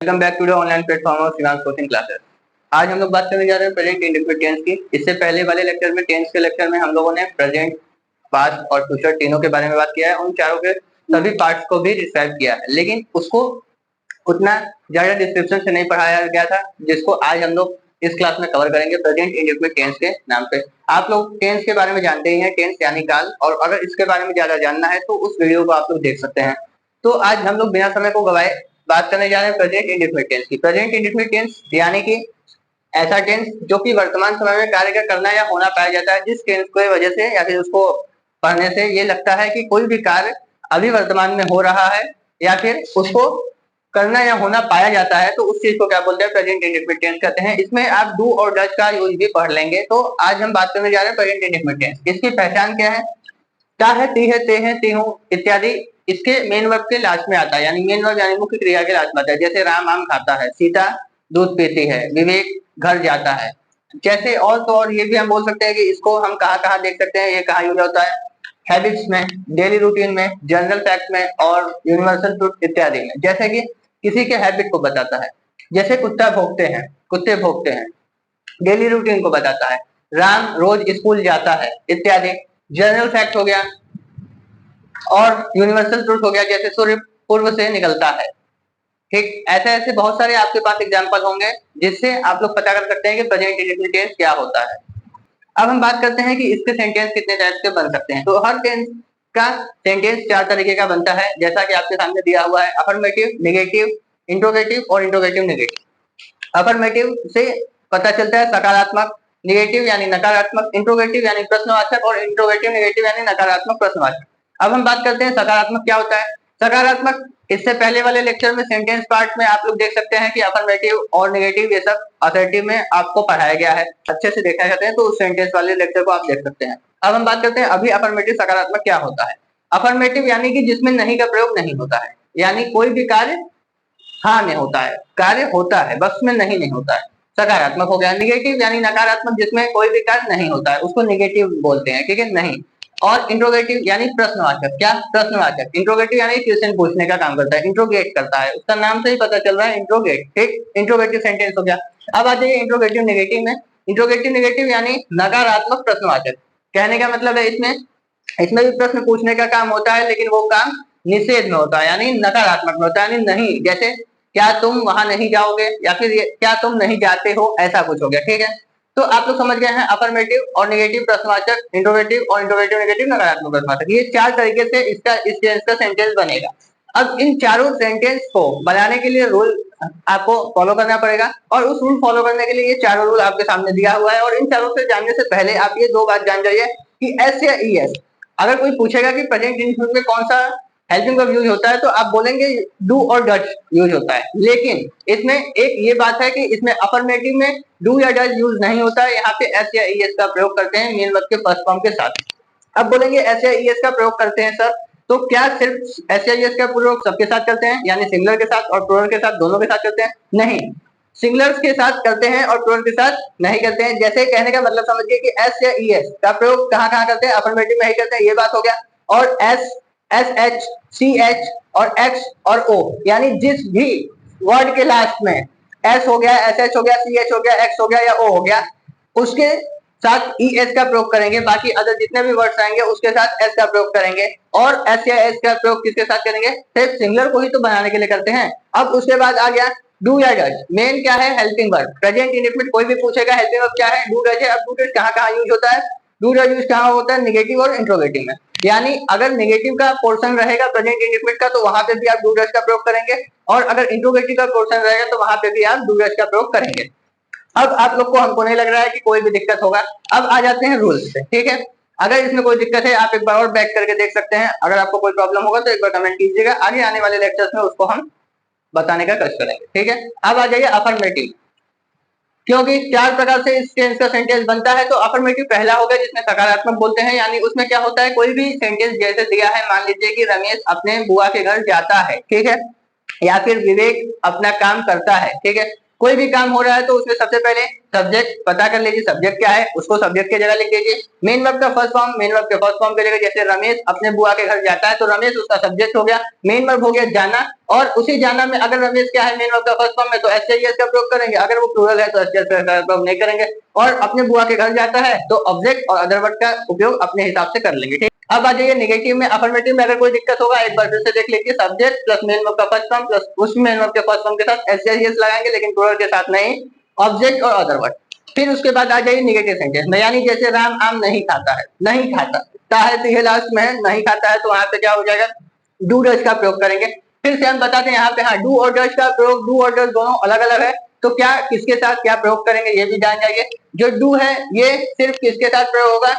Welcome back to the online platform of Shivansh coaching classes. आज हम लोग बात करने जा रहे हैं प्रेजेंट इंडेफिनिट टेंस की। इससे पहले वाले लेक्चर में टेंस के लेक्चर में हम लोगों ने प्रेजेंट, पास्ट और फ्यूचर तीनों के बारे में बात किया है। उन चारों के सभी पार्ट्स को भी डिस्क्राइब किया है, लेकिन उसको उतना ज्यादा डिस्क्रिप्शन से नहीं पढ़ाया गया था, जिसको आज हम लोग इस क्लास में कवर करेंगे प्रेजेंट इंडेफिनिट टेंस के नाम पे। आप लोग टेंस के बारे में जानते ही हैं, टेंस यानी काल, और अगर इसके बारे में ज्यादा जानना है तो उस वीडियो को आप लोग देख सकते हैं। तो आज हम लोग बिना समय को गवाए बात करने जा रहे हैं प्रेजेंट इंडेफिनिट टेंस की। प्रेजेंट इंडेफिनिट टेंस यानी कि ऐसा टेंस जो कि वर्तमान समय में कार्य का करना या होना पाया जाता है, जिस टेंस की वजह से या फिर उसको पढ़ने से ये लगता है कि कोई भी कार्य अभी वर्तमान में हो रहा है या फिर उसको करना या होना पाया जाता है, तो उस चीज को क्या बोलते हैं, प्रेजेंट इंडेफिनिट टेंस कहते हैं। इसमें आप डू और डज का यूज भी पढ़ लेंगे। तो आज हम बात करने जा रहे हैं प्रेजेंट इंडेफिनिट टेंस। इसकी पहचान क्या है? ता है, ती है, ते है, ती हूं इत्यादि इसके मेन वर्ब के लास्ट में आता है, यानी मेन वर्ब यानी मुख्य क्रिया के लास्ट में आता है। जैसे राम आम खाता है, सीता दूध पीती है, विवेक घर जाता है। जैसे और तो और ये भी हम बोल सकते हैं कि इसको हम कहाँ देख सकते हैं, ये कहाँ यूज होता है? हैबिट्स में, डेली रूटीन में, जनरल फैक्ट में और यूनिवर्सल ट्रुथ इत्यादि में। जैसे कि किसी के हैबिट को बताता है, जैसे कुत्ता भौंकते हैं, कुत्ते भौंकते हैं। डेली रूटीन को बताता है, राम रोज स्कूल जाता है इत्यादि। जनरल फैक्ट हो गया और यूनिवर्सल ट्रुथ हो गया, जैसे सूर्य पूर्व से निकलता है। ठीक, ऐसे ऐसे बहुत सारे आपके पास एग्जांपल होंगे जिससे आप लोग पता कर सकते हैं कि प्रेजेंट इंडेफिनिट टेंस क्या होता है। अब हम बात करते हैं कि इसके सेंटेंस कितने टाइप के बन सकते हैं। तो हर टेंस का सेंटेंस चार तरीके का बनता है, जैसा कि आपके सामने दिया हुआ है: अफर्मेटिव, नेगेटिव, इंट्रोगेटिव और इंट्रोगेटिव नेगेटिव। अफर्मेटिव से पता चलता है सकारात्मक, नेगेटिव यानी नकारात्मक, इंट्रोगेटिव यानी प्रश्नवाचक और इंट्रोगेटिव नेगेटिव यानी नकारात्मक प्रश्नवाचक। अब हम बात करते हैं सकारात्मक क्या होता है। सकारात्मक, इससे पहले वाले लेक्चर में सेंटेंस पार्ट में आप लोग देख सकते हैं कि अफर्मेटिव और नेगेटिव ये सब असर्टिव में आपको पढ़ाया गया है। अच्छे से देखना चाहते हैं तो उस सेंटेंस वाले लेक्चर को आप देख सकते हैं। अब हम बात करते हैं अभी अफर्मेटिव सकारात्मक क्या होता है। अफर्मेटिव यानी कि जिसमें नहीं का प्रयोग नहीं होता है, यानी कोई भी कार्य हाँ में होता है, कार्य होता है बस में नहीं होता है, सकारात्मक हो गया। निगेटिव यानी नकारात्मक, जिसमें कोई भी कार्य नहीं होता है, उसको निगेटिव बोलते हैं, ठीक है, नहीं। और इंट्रोगेटिव यानी प्रश्नवाचक, क्या? प्रश्नवाचक। इंट्रोगेटिव यानी क्वेश्चन पूछने का काम करता है, इंट्रोगेट करता है, उसका नाम से ही पता चल रहा है, इंट्रोगेट। ठीक, इंट्रोगेटिव सेंटेंस हो गया। अब आ जाइए इंट्रोगेटिव नेगेटिव में। इंट्रोगेटिव नेगेटिव यानी नकारात्मक प्रश्नवाचक। कहने का मतलब है इसमें इसमें भी प्रश्न पूछने का काम होता है, लेकिन वो काम निषेध में होता है, यानी नकारात्मक में होता है, यानी नहीं। जैसे क्या तुम वहां नहीं जाओगे, या फिर क्या तुम नहीं जाते हो, ऐसा कुछ हो गया, ठीक है। तो आप लोग समझ गए हैं अफर्मेटिव और नेगेटिव प्रश्नवाचक, इंट्रोगेटिव और इंट्रोगेटिव नेगेटिव नकारात्मक प्रश्नवाचक, ये चार तरीके से इस टेंस का सेंटेंस बनेगा। अब इन चारों सेंटेंस को बनाने के लिए रूल आपको फॉलो करना पड़ेगा, और उस रूल फॉलो करने के लिए ये चारों रूल आपके सामने दिया हुआ है। और इन चारों से जानने से पहले आप ये दो बात जान जाइए कि एस या ई एस, अगर कोई पूछेगा कि प्रेजेंट इंडेफिनिट में कौन सा हेल्पिंग वर्ब यूज होता है, तो आप बोलेंगे डू और डज यूज होता है। लेकिन इसमें एक ये बात है कि इसमें अफर्मेटिव में डू या डज यूज नहीं होता है, यहाँ पे एस या ई एस का प्रयोग करते हैं मेन वर्ब के फर्स्ट फॉर्म के साथ। अब बोलेंगे एस या ई एस का प्रयोग करते हैं सर, तो क्या सिर्फ एस या ई एस का प्रयोग सबके साथ करते हैं, यानी सिंगुलर के साथ और प्लूरल के साथ, दोनों के साथ करते हैं? नहीं, सिंगुलर्स के साथ करते हैं और प्लूरल के साथ नहीं करते हैं। जैसे कहने का मतलब समझिए कि एस या ई एस का प्रयोग कहाँ करते हैं, अफर्मेटिव में ही करते हैं, ये बात हो गया। और S, S H, C H और एक्स और ओ, यानी जिस भी वर्ड के लास्ट में एस हो गया, एस एच हो गया, सी एच हो गया, एक्स हो गया या ओ हो गया, उसके साथ ई एस का प्रयोग करेंगे। बाकी अदर जितने भी वर्ड्स आएंगे उसके साथ एस का प्रयोग करेंगे। और एस या एस का प्रयोग किसके साथ करेंगे? सिर्फ सिंगुलर को ही तो बनाने के लिए करते हैं। अब उसके बाद आ गया डू या डज। मेन क्या है? Helping verb. प्रेजेंट इंडेफिनिट कोई भी पूछेगा हेल्पिंग वर्ब क्या है, डू डज है। अब डू डज कहाँ यूज होता है? डू डज यूज कहाँ होता है? निगेटिव और इंट्रोगेटिव में। यानी अगर निगेटिव का पोर्शन रहेगा प्रेजेंट इंडेफिनिट का, तो वहां पे भी आप डू डज का प्रयोग करेंगे, और अगर इंट्रोगेटिव का पोर्शन रहेगा तो वहां पे भी आप डू डज का प्रयोग करेंगे। अब आप लोग को, हमको नहीं लग रहा है कि कोई भी दिक्कत होगा। अब आ जाते हैं रूल्स पे, ठीक है। अगर इसमें कोई दिक्कत है आप एक बार और बैक करके देख सकते हैं। अगर आपको कोई प्रॉब्लम होगा तो एक बार कमेंट कीजिएगा, आगे आने वाले लेक्चर्स में उसको हम बताने का कष्ट करेंगे, ठीक है। अब आ जाइए अफर्मेटिव, क्योंकि चार प्रकार से इस टेंस का सेंटेंस बनता है। तो अफर्मेटिव पहला हो गया जिसमें सकारात्मक बोलते हैं, यानी उसमें क्या होता है, कोई भी सेंटेंस जैसे दिया है, मान लीजिए कि रमेश अपने बुआ के घर जाता है, ठीक है, या फिर विवेक अपना काम करता है, ठीक है, कोई भी काम हो रहा है तो उसमें सबसे पहले सब्जेक्ट पता कर लीजिए, सब्जेक्ट क्या है उसको सब्जेक्ट की जगह लिख दीजिए। मेन वर्ब का फर्स्ट फॉर्म, मेन वर्ब के फर्स्ट फॉर्म की जगह जैसे रमेश अपने बुआ के घर जाता है तो रमेश उसका सब्जेक्ट हो गया, मेन वर्ब हो गया जाना, और उसी जाना में अगर रमेश क्या है मेन वर्ब का फर्स्ट फॉर्म है तो एसआईएस का प्रयोग करेंगे, अगर वो प्लूरल है तो एसआईएस का प्रयोग नहीं करेंगे, और अपने बुआ के घर जाता है तो ऑब्जेक्ट और अदर वर्ब का उपयोग अपने हिसाब से कर लेंगे। ठीक, अब आ जाइए नेगेटिव में। अफर्मेटिव में अगर कोई दिक्कत होगा एक बार फिर से देख लीजिए, सब्जेक्ट प्लस मेन वर्ब का फर्स्ट फॉर्म प्लस उस मेन वर्ब के फर्स्ट फॉर्म के साथ एसआईएस लगाएंगे, लेकिन प्लूरल के साथ नहीं, ऑब्जेक्ट और अदर वर्ड। फिर उसके बाद आ जाइए निगेटिव सेंटेंस में, यानी जैसे राम आम नहीं खाता है, नहीं खाता है तो ये लास्ट में है, नहीं खाता है तो वहां पे क्या हो जाएगा, डू डज का प्रयोग करेंगे। फिर से हम बताते हैं यहाँ पे, हाँ डू और डज का प्रयोग, डू और डज दोनों अलग अलग है, तो क्या किसके साथ क्या प्रयोग करेंगे ये भी जान जाइए। जो डू है ये सिर्फ किसके साथ प्रयोग होगा,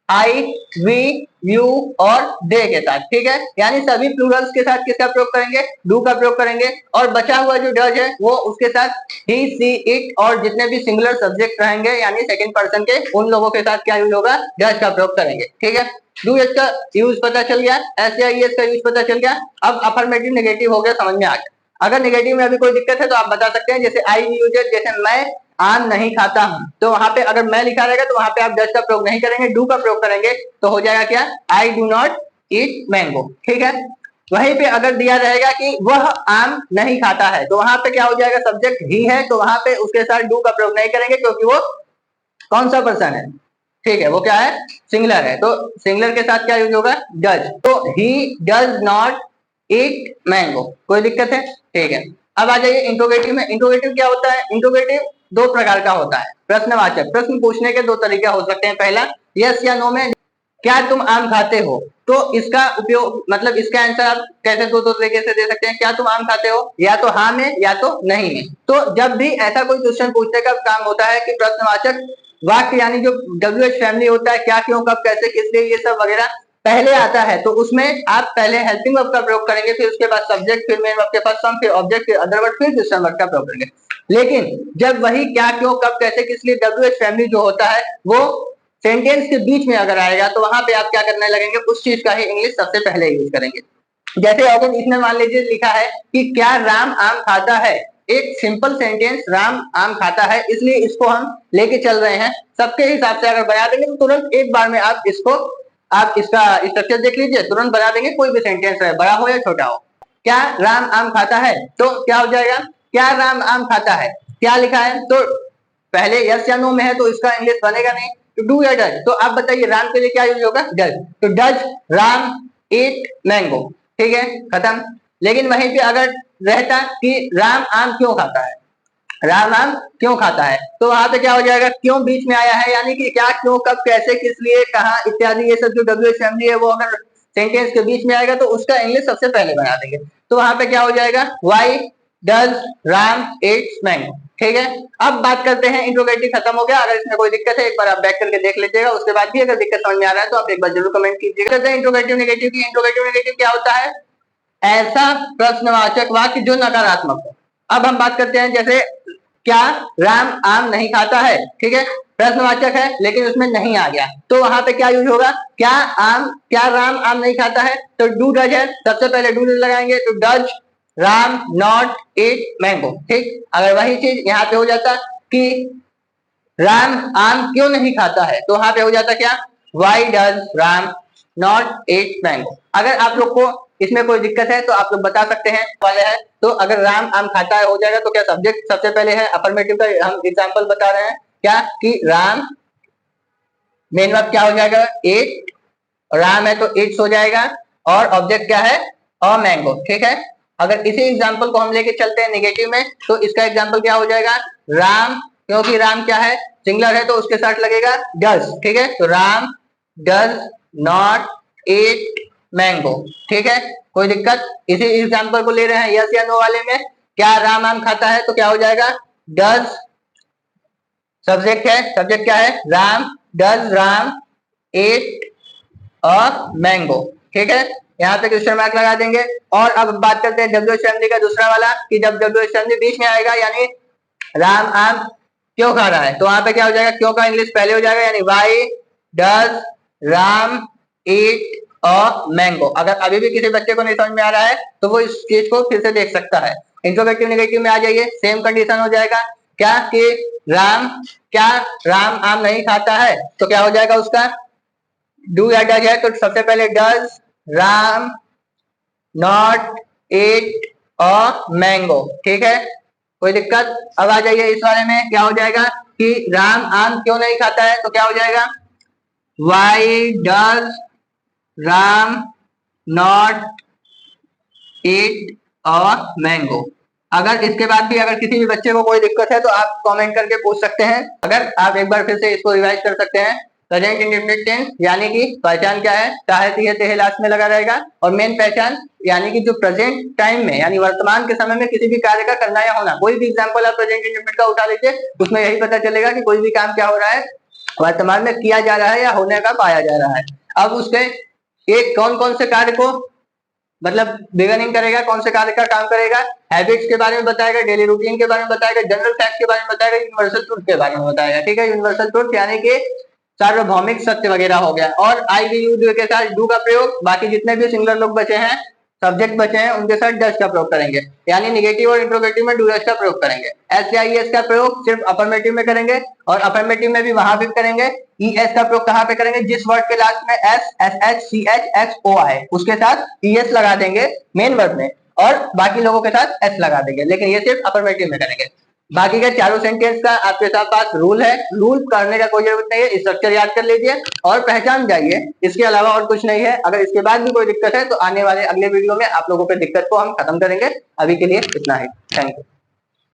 आई, वी, यू और दे के साथ, ठीक है, यानी सभी प्लूरल्स के साथ किसका प्रयोग करेंगे, डू का प्रयोग करेंगे, और बचा हुआ जो डज है वो उसके साथ ही, सी, इट और जितने भी सिंगुलर सब्जेक्ट रहेंगे यानी सेकंड पर्सन के, उन लोगों के साथ क्या यूज होगा, डज का प्रयोग करेंगे। ठीक है, डू एस का यूज पता चल गया, एस या एस का यूज पता चल गया। अब अफर्मेटिव नेगेटिव हो गया, समझ में आ गया। अगर नेगेटिव में अभी कोई दिक्कत है तो आप बता सकते हैं, जैसे आई यूज, जैसे मैं आम नहीं खाता हूं, तो वहां पे अगर मैं लिखा रहेगा तो वहां पे आप डज का प्रयोग नहीं करेंगे, डू का प्रयोग करेंगे, तो हो जाएगा क्या, I do not eat mango. ठीक है, वहीं पे अगर दिया रहेगा कि वह आम नहीं खाता है तो वहां पे क्या हो जाएगा, सब्जेक्ट ही है तो वहां पे उसके साथ डू का प्रयोग नहीं करेंगे, क्योंकि वो कौन सा पर्सन है, ठीक है, वो क्या है, सिंगुलर है, तो सिंगुलर के साथ क्या यूज होगा, डज, तो he does not eat mango. कोई दिक्कत है, ठीक है। अब आ जाइए इंट्रोगेटिव में। इंट्रोगेटिव क्या होता है, इंट्रोगेटिव दो प्रकार का होता है, प्रश्नवाचक, प्रश्न पूछने के दो तरीके हो सकते हैं, पहला यस या नो में, क्या तुम आम खाते हो, तो इसका उपयोग मतलब इसका आंसर आप कैसे दो तरीके से दे सकते हैं, क्या तुम आम खाते हो, या तो हाँ में या तो नहीं में। तो जब भी ऐसा कोई क्वेश्चन पूछने का काम होता है कि प्रश्नवाचक वाक्य यानी जो WH फैमिली होता है, क्या क्यों कब कैसे किस लिए ये सब वगैरह पहले आता है, तो उसमें आप पहले हेल्पिंग वर्ब का प्रयोग करेंगे, फिर उसके बाद सब्जेक्ट, फिर मेन वर्ब के फर्स्ट फॉर्म, फिर ऑब्जेक्ट, फिर अदर वर्ब, फिर क्वेश्चन वर्ब का प्रयोग करेंगे। लेकिन जब वही क्या क्यों कब कैसे किस लिए WH फैमिली जो होता है वो सेंटेंस के बीच में अगर आएगा तो वहां पे आप क्या करने लगेंगे, उस चीज का ही इंग्लिश सबसे पहले यूज करेंगे। जैसे अगर इसमें मान लीजिए लिखा है कि क्या राम आम खाता है, एक सिंपल सेंटेंस, राम आम खाता है, इसलिए इसको हम लेके चल रहे हैं, सबके हिसाब से अगर बना देंगे तो तुरंत एक बार में आप इसको, आप इसका स्ट्रक्चर देख लीजिए, तुरंत बना देंगे, कोई भी सेंटेंस है, बड़ा हो या छोटा हो। क्या राम आम खाता है, तो क्या हो जाएगा, क्या राम आम खाता है, क्या लिखा है, तो पहले यस या नो में है तो इसका इंग्लिश बनेगा नहीं, तो डू या डज, तो आप बताइए राम के लिए क्या यूज होगा, डज, तो डज राम ईट मैंगो। ठीक है, खत्म। लेकिन वहीं पे अगर रहता कि राम आम क्यों खाता है, राम आम क्यों खाता है, तो वहां पे क्या हो जाएगा, क्यों बीच में आया है, यानी कि क्या क्यों कब कैसे किस लिए कहा इत्यादि, ये सब जो WH फैमिली है वो अगर सेंटेंस के बीच में आएगा तो उसका इंग्लिश सबसे पहले बना देंगे, तो वहां पे क्या हो जाएगा, why does Ram Yeats mango. ठीक है, अब बात करते हैं, इंट्रोगेटिव खत्म हो गया, अगर इसमें कोई दिक्कत है एक बार आप बैक करके देख लीजिएगा, उसके बाद भी अगर दिक्कत समझ में आ रहा है तो आप एक बार जरूर कमेंट कीजिएगा। इंट्रोगेटिव नेगेटिव की, इंट्रोगेटिव नेगेटिव क्या होता है, ऐसा प्रश्नवाचक वाक्य जो नकारात्मक हो। अब हम बात करते हैं, जैसे क्या राम आम नहीं खाता है, ठीक है, प्रश्नवाचक है लेकिन उसमें नहीं आ गया, तो वहां पे क्या यूज होगा, क्या राम आम नहीं खाता है, तो डू डज है, सबसे पहले डू डज लगाएंगे, तो does Ram not eat mango. ठीक, अगर वही चीज यहाँ पे हो जाता कि राम आम क्यों नहीं खाता है, तो वहां पे हो जाता क्या, why does Ram not eat mango. अगर आप लोग को इसमें कोई दिक्कत है तो आप लोग बता सकते हैं वाले है, तो अगर राम आम खाता है हो जाएगा, तो क्या सब्जेक्ट सबसे पहले है, अफर्मेटिव का हम एग्जांपल बता रहे हैं, क्या कि राम, मेन वर्ब क्या हो जाएगा, ईट, राम है तो ईट्स हो जाएगा, और ऑब्जेक्ट क्या है, अ मैंगो। ठीक है, अगर इसी एग्जांपल को हम लेके चलते हैं नेगेटिव में, तो इसका एग्जांपल क्या हो जाएगा, राम, क्योंकि राम क्या है, सिंगुलर है तो उसके साथ लगेगा डज। ठीक है, तो Ram does not eat mango. ठीक है, कोई दिक्कत, इसी एग्जांपल को ले रहे हैं यस या नो वाले में, क्या राम आम खाता है, तो क्या हो जाएगा, डज, सब्जेक्ट है, सब्जेक्ट क्या है, Ram, does Ram eat a mango. ठीक है, यहाँ पे क्वेश्चन मार्क लगा देंगे। और अब बात करते हैं WH फैमिली का दूसरा वाला, कि जब WH फैमिली बीच में आएगा, यानी राम आम क्यों खा रहा है, तो वहां पे क्या हो जाएगा, क्यों का इंग्लिश पहले हो जाएगा, यानी why does Ram eat a mango. अगर अभी भी किसी बच्चे को नहीं समझ में आ रहा है तो वो इस चीज को फिर से देख सकता है। इंट्रोगेटिव नेगेटिव में आ जाइए, सेम कंडीशन हो जाएगा क्या कि राम आम नहीं खाता है, तो क्या हो जाएगा उसका डू या डज है, तो सबसे पहले does Ram not eat a mango. ठीक है, कोई दिक्कत? अब आ जाइए इस बारे में, क्या हो जाएगा कि राम आम क्यों नहीं खाता है, तो क्या हो जाएगा why does Ram not eat a mango. अगर इसके बाद भी अगर किसी भी बच्चे को कोई दिक्कत है तो आप कमेंट करके पूछ सकते हैं। अगर आप एक बार फिर से इसको रिवाइज कर सकते हैं, प्रेजेंट इंडेफिनिट टेंस यानी कि पहचान क्या है, ताहे लास्ट में लगा रहेगा, और मेन पहचान यानी कि जो प्रेजेंट टाइम में यानी वर्तमान के समय में किसी भी कार्य का करना या होना। कोई भी एग्जांपल आप प्रेजेंट इंडेफिनिट का उठा लीजिए, उसमें यही पता चलेगा कि कोई भी काम क्या हो रहा है, वर्तमान में किया जा रहा है या होने का पाया जा रहा है। अब उसके एक कौन कौन से कार्य को मतलब बिगनिंग करेगा, कौन से कार्य का काम करेगा, हैबिट्स के बारे में बताएगा, डेली रूटीन के बारे में बताएगा, जनरल फैक्ट के बारे में बताएगा, यूनिवर्सल ट्रुथ के बारे में बताएगा। ठीक है, यूनिवर्सल ट्रुथ यानी कि सार्वभौमिक सत्य वगैरह हो गया। और आई वी यू डू के साथ डू का प्रयोग, बाकी जितने भी सिंगुलर लोग बचे हैं, सब्जेक्ट बचे हैं, उनके साथ डज का प्रयोग करेंगे, यानी निगेटिव और इंट्रोगेटिव में डू डज का प्रयोग करेंगे। एस या ई एस का प्रयोग सिर्फ अफर्मेटिव में करेंगे, और अफर्मेटिव में भी वहां भी करेंगे। ई एस का प्रयोग कहां पे करेंगे, जिस वर्ड के लास्ट में S S H C H X O आए उसके साथ ई एस लगा देंगे मेन वर्ड में, और बाकी लोगों के साथ एस लगा देंगे, लेकिन ये सिर्फ अफर्मेटिव में करेंगे। बाकी के चारों सेंटेंस का आपके साथ पास रूल है, रूल करने का कोई जरूरत नहीं है, स्ट्रक्चर याद कर लीजिए और पहचान जाइए, इसके अलावा और कुछ नहीं है। अगर इसके बाद भी कोई दिक्कत है तो आने वाले अगले वीडियो में आप लोगों के दिक्कत को हम खत्म करेंगे। अभी के लिए इतना ही, थैंक यू।